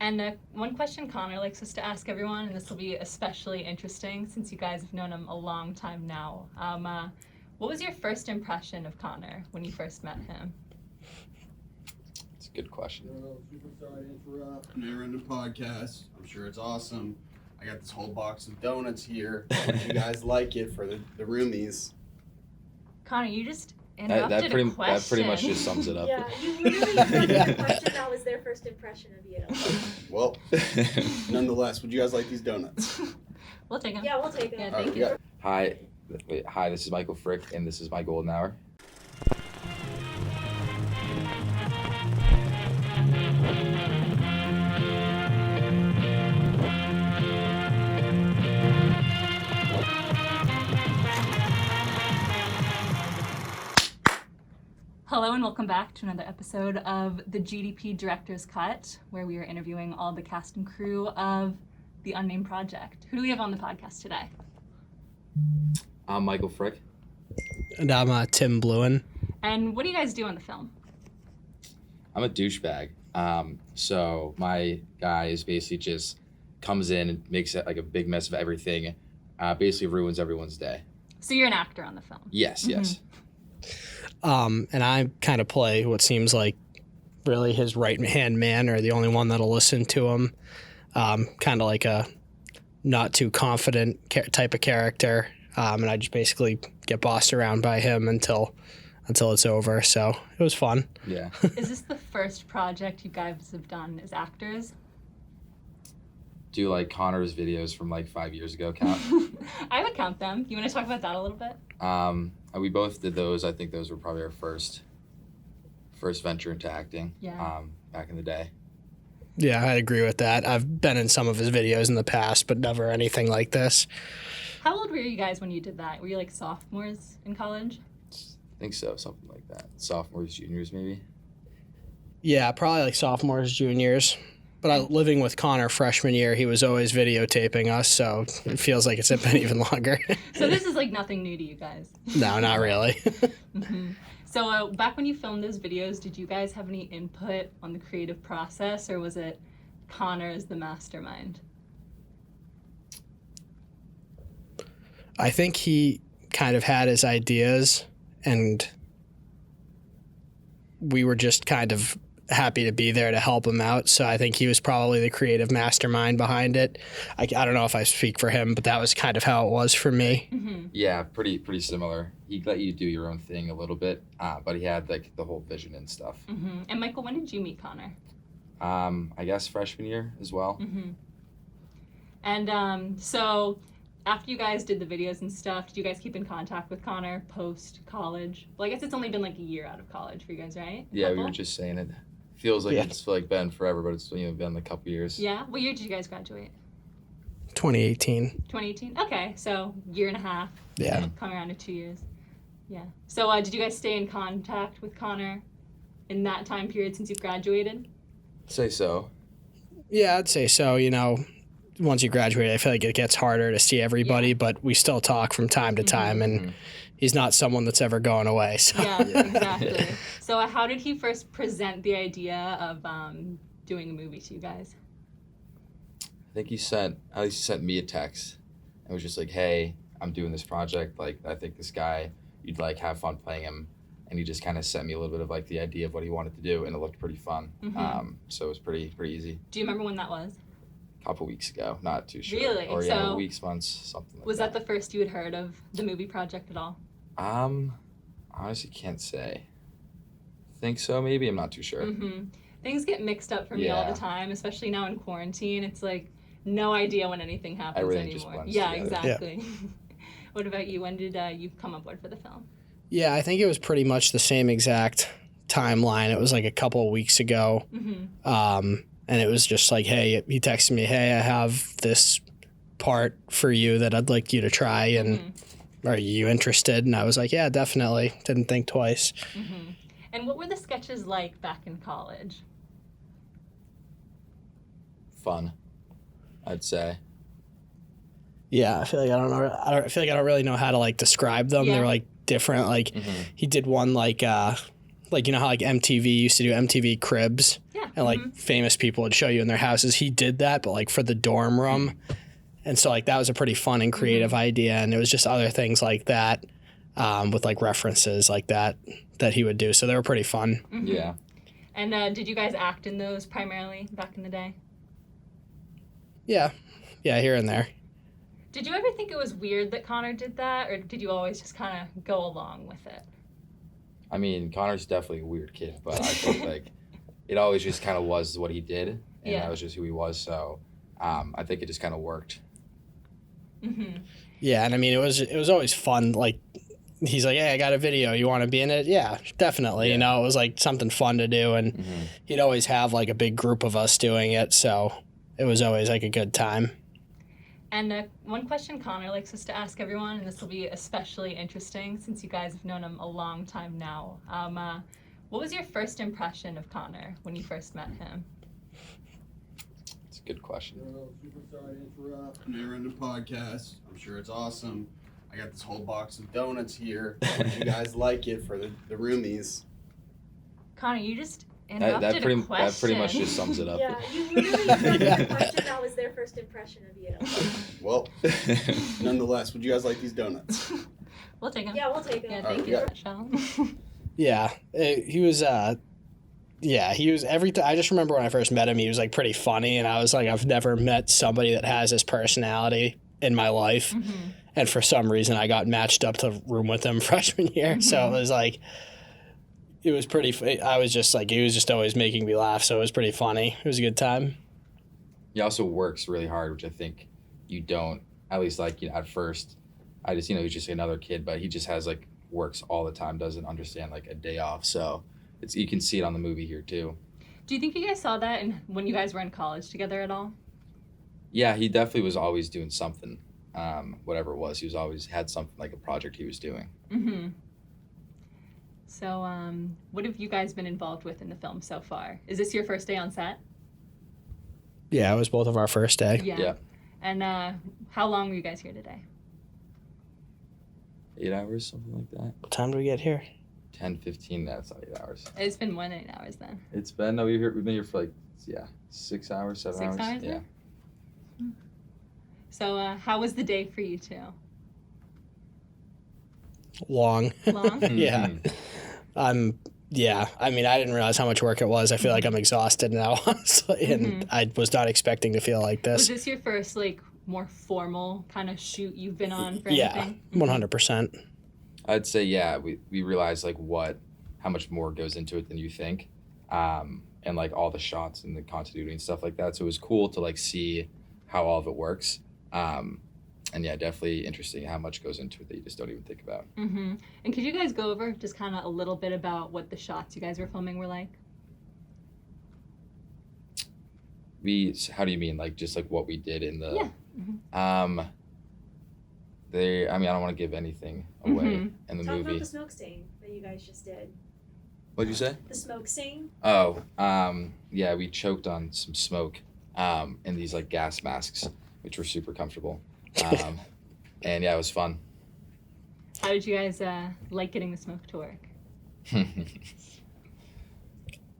And one question Connor likes us to ask everyone, and this will be especially interesting since you guys have known him a long time now. What was your first impression of Connor when you first met him? It's a good question. Super sorry to interrupt. Never ending podcast. I'm sure it's awesome. I got this whole box of donuts here. Hope you guys like it for the roomies. Connor, you just interrupted a question. That pretty much just sums it up. Yeah, you literally interrupted a question that was their first impression of you. Well, nonetheless, would you guys like these donuts? We'll take them. Yeah, we'll take them. Yeah, thank you. Hi, this is Michael Frick, and this is my golden hour. Hello and welcome back to another episode of the GDP Director's Cut, where we are interviewing all the cast and crew of the Unnamed Project. Who do we have on the podcast today? I'm Michael Frick. And I'm Tim Blouin. And what do you guys do on the film? I'm a douchebag. So my guy is basically just comes in and makes it like a big mess of everything. Basically ruins everyone's day. So you're an actor on the film? Yes, yes. And I kind of play what seems like really his right-hand man, or the only one that'll listen to him. Kind of like a not too confident type of character. And I just basically get bossed around by him until it's over. So it was fun. Yeah. Is this the first project you guys have done as actors? Do like Conor's videos from like 5 years ago count? I would count them. You want to talk about that a little bit? We both did those. I think those were probably our first venture into acting. Yeah. Back in the day. Yeah, I'd agree with that. I've been in some of his videos in the past, but never anything like this. How old were you guys when you did that? Were you like sophomores in college? I think so, something like that. Sophomores, juniors, maybe. Yeah, probably like sophomores, juniors. But living with Conor freshman year, he was always videotaping us, so it feels like it's been even longer. So this is like nothing new to you guys? No, not really. Mm-hmm. So back when you filmed those videos, did you guys have any input on the creative process, or was it Conor as the mastermind? I think he kind of had his ideas, and we were just kind of happy to be there to help him out. So I think he was probably the creative mastermind behind it. I don't know if I speak for him, but that was kind of how it was for me. Mm-hmm. Yeah, pretty similar. He let you do your own thing a little bit, but he had like the whole vision and stuff. Mm-hmm. And Michael, when did you meet Conor? I guess freshman year as well. Mm-hmm. And so after you guys did the videos and stuff, did you guys keep in contact with Conor post-college? Well, I guess it's only been like a year out of college for you guys, right? Yeah, we were just saying it. Feels like it's like been forever, but it's been a couple years. Yeah? What year did you guys graduate? 2018. 2018? Okay, so year and a half. Yeah. Coming around to 2 years. Yeah. So did you guys stay in contact with Conor in that time period since you've graduated? Say so. Yeah, I'd say so. Once you graduate, I feel like it gets harder to see everybody, but we still talk from time to time, and he's not someone that's ever going away. So. Yeah, exactly. So how did he first present the idea of doing a movie to you guys? I think he sent me a text and was just like, hey, I'm doing this project. Like, I think this guy, you'd like have fun playing him. And he just kind of sent me a little bit of like the idea of what he wanted to do, and it looked pretty fun. Mm-hmm. So it was pretty easy. Do you remember when that was? A couple weeks ago, not too sure. Really? Or So weeks, months, something like was that the first you had heard of the movie project at all? Honestly can't say. Think so, maybe. I'm not too sure. Mm-hmm. Things get mixed up for me all the time, especially now in quarantine. It's like no idea when anything happens Everything anymore. just blends Yeah, together. exactly. Yeah. What about you? When did you come aboard for the film? Yeah, I think it was pretty much the same exact timeline. It was like a couple of weeks ago. Mm-hmm. And it was just like, hey, he texted me, hey, I have this part for you that I'd like you to try, and are you interested? And I was like, yeah, definitely. Didn't think twice. Mm-hmm. And what were the sketches like back in college? Fun, I'd say. Yeah, I feel like I don't really know how to like describe them. Yeah. They're like different. Like he did one like you know how like MTV used to do MTV Cribs. Yeah. and like famous people would show you in their houses. He did that, but like for the dorm room. And so like that was a pretty fun and creative idea. And it was just other things like that with like references like that he would do. So they were pretty fun. Mm-hmm. Yeah. And did you guys act in those primarily back in the day? Yeah. Yeah, here and there. Did you ever think it was weird that Conor did that, or did you always just kind of go along with it? I mean, Connor's definitely a weird kid, but I think like it always just kind of was what he did, and that was just who he was. So I think it just kind of worked. Mm-hmm. Yeah, and I mean it was always fun. Like he's like, "Hey, I got a video. You want to be in it?" Yeah, definitely. Yeah. You know, it was like something fun to do, and he'd always have like a big group of us doing it. So it was always like a good time. And one question Conor likes us to ask everyone, and this will be especially interesting since you guys have known him a long time now. What was your first impression of Conor when you first met him? It's a good question. Super sorry to interrupt. Never in the podcast. I'm sure it's awesome. I got this whole box of donuts here. Would you guys like it for the roomies? Conor, you just interrupted That a question. pretty much just sums it up. Yeah, you literally interrupted the question. That was their first impression of you. Well, nonetheless, would you guys like these donuts? We'll take him. Yeah, we'll take Yeah, it. thank Alright, you, yeah. Michelle. Yeah, he was. He was I just remember when I first met him, he was like pretty funny, and I was like, I've never met somebody that has this personality in my life. And for some reason, I got matched up to room with him freshman year. So it was like, it was pretty. I was just like, he was just always making me laugh. So it was pretty funny. It was a good time. He also works really hard, which I think you don't. At least like at first, I just he's just another kid, but he just has like works all the time. Doesn't understand like a day off. So you can see it on the movie here too. Do you think you guys saw that when you guys were in college together at all? Yeah, he definitely was always doing something. Whatever it was, he was always had something like a project he was doing. Mm-hmm. So, what have you guys been involved with in the film so far? Is this your first day on set? Yeah, it was both of our first day. Yeah. And how long were you guys here today? 8 hours, something like that. What time did we get here? 10, 15, that's not 8 hours. It's been more than 8 hours then. It's been, no, we've been here for like, 6 hours, 7 6 hours. hours Yeah. then? So, how was the day for you two? Long. Long? Yeah. Yeah. I mean, I didn't realize how much work it was. I feel like I'm exhausted now, honestly, and I was not expecting to feel like Was this. this your first, like, more formal kind of shoot you've been on for Yeah, anything? 100%. I'd say, yeah, we realized like how much more goes into it than you think. And like all the shots and the continuity and stuff like that. So it was cool to like see how all of it works. And yeah, definitely interesting how much goes into it that you just don't even think about. Mm-hmm. And could you guys go over just kind of a little bit about what the shots you guys were filming were like? How do you mean? Like just like what we did in the, Yeah. I don't want to give anything away in the Talk movie. about the smoke scene that you guys just did. What'd you say? The smoke scene? Oh, yeah, we choked on some smoke in these like gas masks, which were super comfortable. And yeah, it was fun. How did you guys like getting the smoke to work?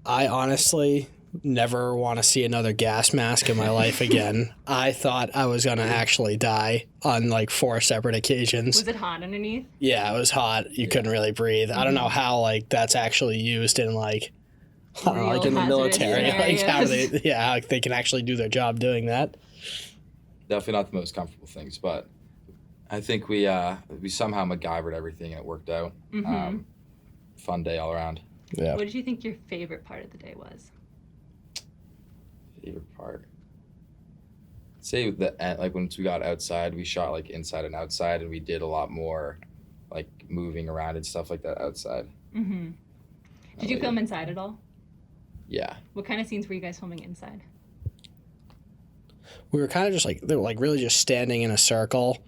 I honestly never want to see another gas mask in my life again. I thought I was going to actually die on like 4 separate occasions. Was it hot underneath? Yeah, it was hot. You couldn't really breathe. I don't know how like that's actually used in like, I don't know, like Real in the hazardous military. Like how scenarios. how they can actually do their job doing that. Definitely not the most comfortable things, but I think we somehow MacGyvered everything and it worked out. Fun day all around. Yeah. What did you think your favorite part of the day was? Favorite part. I'd say like once we got outside, we shot like inside and outside, and we did a lot more like moving around and stuff like that outside. Mm-hmm. Did you film inside at all? Yeah. What kind of scenes were you guys filming inside? We were kind of just like, they were like really just standing in a circle.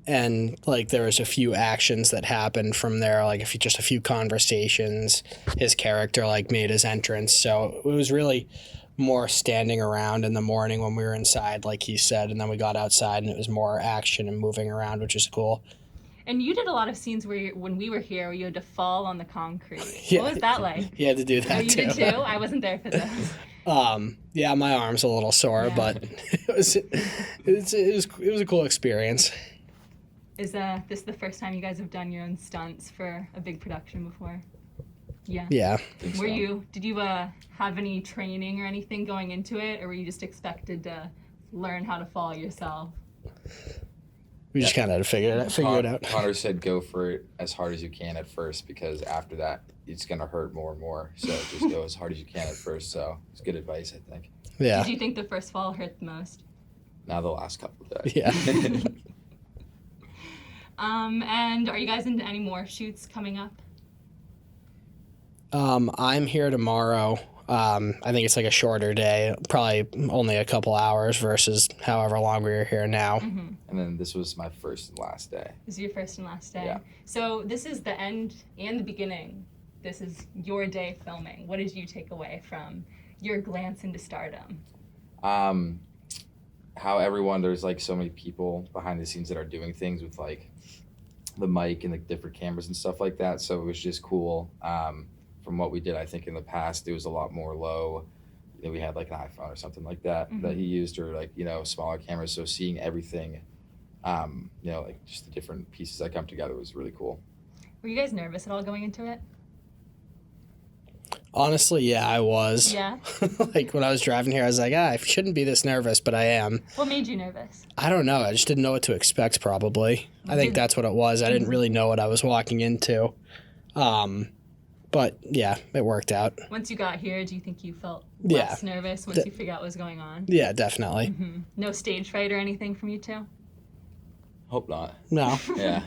And like there was a few actions that happened from there, like just a few conversations. His character like made his entrance. So it was really more standing around in the morning when we were inside, like he said. And then we got outside and it was more action and moving around, which is cool. And you did a lot of scenes when we were here, where you had to fall on the concrete. Yeah. What was that like? You had to do that Oh, you too. did too? I wasn't there for this. Yeah, my arm's a little sore, Yeah. but it was a cool experience. Is this the first time you guys have done your own stunts for a big production before? Yeah. Yeah. Think so. Did you have any training or anything going into it, or were you just expected to learn how to fall yourself? We just kind of had to figure it out. Conor said go for it as hard as you can at first, because after that it's gonna hurt more and more. So just go as hard as you can at first. So it's good advice, I think. Yeah. Did you think the first fall hurt the most? Now the last couple of days. Yeah. And are you guys into any more shoots coming up? I'm here tomorrow. I think it's like a shorter day, probably only a couple hours versus however long we were here now. Mm-hmm. And then this was my first and last day. This is your first and last day. Yeah. So this is the end and the beginning. This is your day filming. What did you take away from your glance into stardom? How everyone, there's like so many people behind the scenes that are doing things with like the mic and the different cameras and stuff like that. So it was just cool. From what we did, I think in the past, it was a lot more low. You know, we had like an iPhone or something like that that he used, or like, you know, smaller cameras. So seeing everything, you know, like just the different pieces that come together was really cool. Were you guys nervous at all going into it? Honestly, yeah, I was. Yeah. Like when I was driving here, I was like, I shouldn't be this nervous, but I am. What made you nervous? I don't know. I just didn't know what to expect, probably. I think that's what it was. I didn't really know what I was walking into. But yeah, it worked out. Once you got here, do you think you felt Yeah. less nervous once you figured out what was going on? Yeah, definitely. Mm-hmm. No stage fright or anything from you two? Hope not. No. Yeah.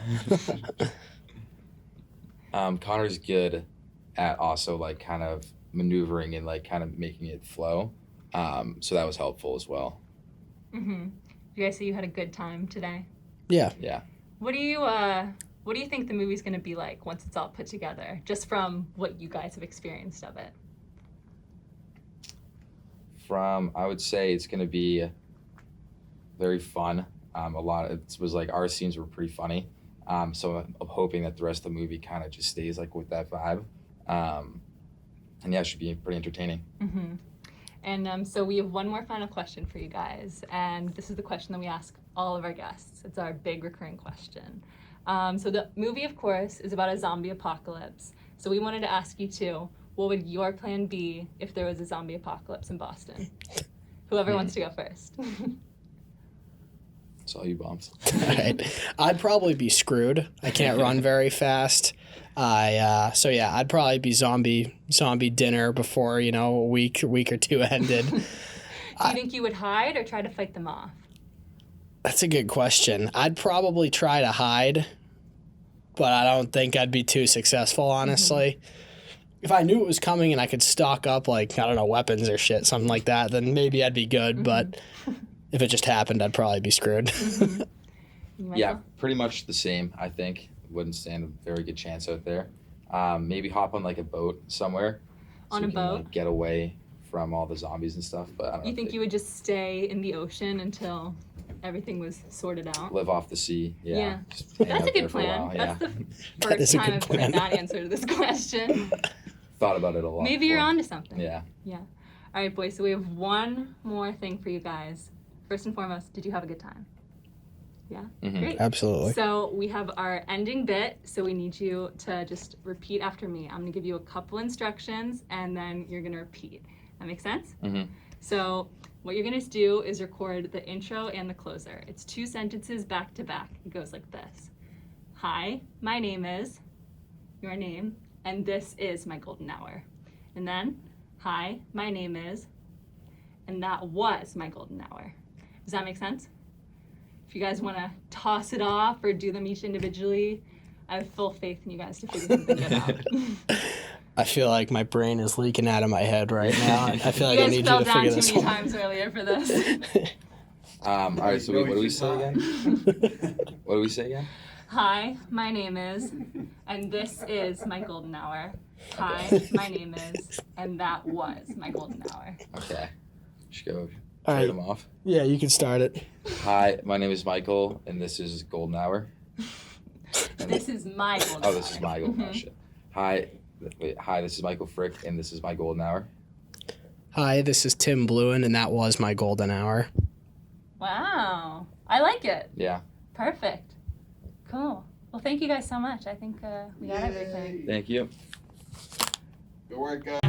Connor's good at also like kind of maneuvering and like kind of making it flow. So that was helpful as well. Mm-hmm. You guys say you had a good time today? Yeah. Yeah. What do you think the movie's going to be like once it's all put together, just from what you guys have experienced of it? I would say it's going to be very fun. It was like our scenes were pretty funny. So I'm hoping that the rest of the movie kind of just stays like with that vibe. And yeah, it should be pretty entertaining. Mm-hmm. And so we have one more final question for you guys. And this is the question that we ask all of our guests. It's our big recurring question. So the movie, of course, is about a zombie apocalypse. So we wanted to ask you too, what would your plan be if there was a zombie apocalypse in Boston? Whoever wants to go first. It's all you bumps. All right. I'd probably be screwed. I can't run very fast. So yeah, I'd probably be zombie dinner before, you know, a week or two ended. Do you think you would hide or try to fight them off? That's a good question. I'd probably try to hide, but I don't think I'd be too successful, honestly. If I knew it was coming and I could stock up, like, I don't know, weapons or shit, something like that, then maybe I'd be good. But if it just happened, I'd probably be screwed. Yeah, pretty much the same, I think. Wouldn't stand a very good chance out there. Maybe hop on like a boat somewhere. On a we can, boat? like, get away from all the zombies and stuff. But I don't know. You think you would just stay in the ocean until everything was sorted out? Live off the sea. Yeah. Yeah. Just hang That's out a there good for a plan. while, That's yeah. the That is first a time good I've heard plan. that answer to this question. Thought about it a lot. Maybe you're before. onto something. Yeah. Yeah. All right, boys. So we have one more thing for you guys. First and foremost, did you have a good time? Yeah? Mhm. Great. Absolutely. So we have our ending bit. So we need you to just repeat after me. I'm going to give you a couple instructions, and then you're going to repeat. That makes sense? Mhm. So what you're going to do is record the intro and the closer. It's 2 sentences back to back. It goes like this. Hi, my name is, your name, and this is my golden hour. And then, hi, my name is, and that was my golden hour. Does that make sense? If you guys want to toss it off or do them each individually, I have full faith in you guys to figure something good out. I feel like my brain is leaking out of my head right now. I feel like You I guys need fell you to down figure too this many one. times earlier for this. All right. So what do we say again? What do we say again? Hi, my name is, and this is my golden hour. Hi, my name is, and that was my golden hour. Okay. Just go All trade right. them off. Yeah, you can start it. Hi, my name is Michael, and this is Golden Hour. This is my golden Oh, this is hour. my golden hour. Mhm. Shit. Hi, this is Michael Frick, and this is my golden hour. Hi, this is Tim Blouin, and that was my golden hour. Wow. I like it. Yeah. Perfect. Cool. Well, thank you guys so much. I think we got everything. Thank you. Good work, guys.